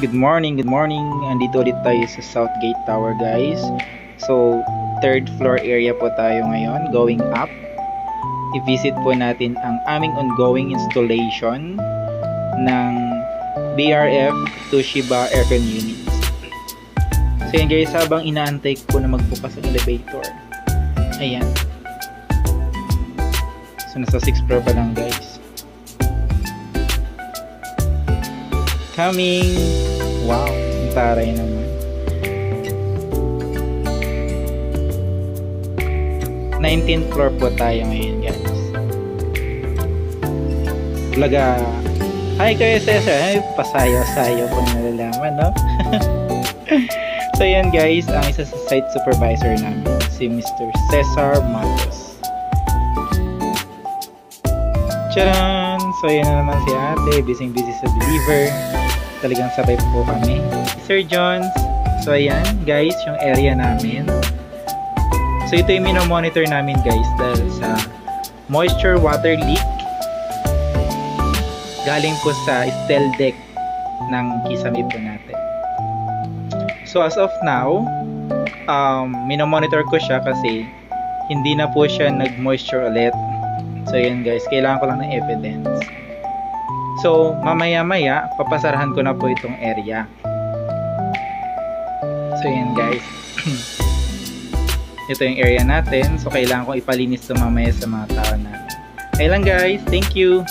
Good morning, good morning. Andito ulit tayo sa Southgate Tower, guys. So, third floor area po tayo ngayon, going up. I-visit po natin ang aming ongoing installation ng BRF Toshiba aircon units. So yan guys, habang inaantay ko na magbukas ang elevator. Ayan. So nasa 6th floor pa lang guys. Coming! Wow, ang taray naman. 19th floor po tayo ngayon guys. Laga. Hi kayo Cesar. Ay, pasayo-sayo po nalalaman, no? So yan guys, ang isa sa site supervisor namin, si Mr. Cesar Matos. Charan! So yan na naman si ate, busy sa deliver. Talagang sabay po kami. Sir Jones. So ayan guys, yung area namin. So ito yung minomonitor namin guys dahil sa moisture water leak galing po sa steel deck ng kisame po natin. So as of now, minomonitor ko siya kasi hindi na po siya nag-moisture ulit. So ayan guys, kailangan ko lang ng evidence. So mamaya-maya, papasarahan ko na po itong area. So ayan guys. Ito yung area natin. So kailangan ko ipalinis ito mamaya sa mga tao natin. Ayun lang guys. Thank you.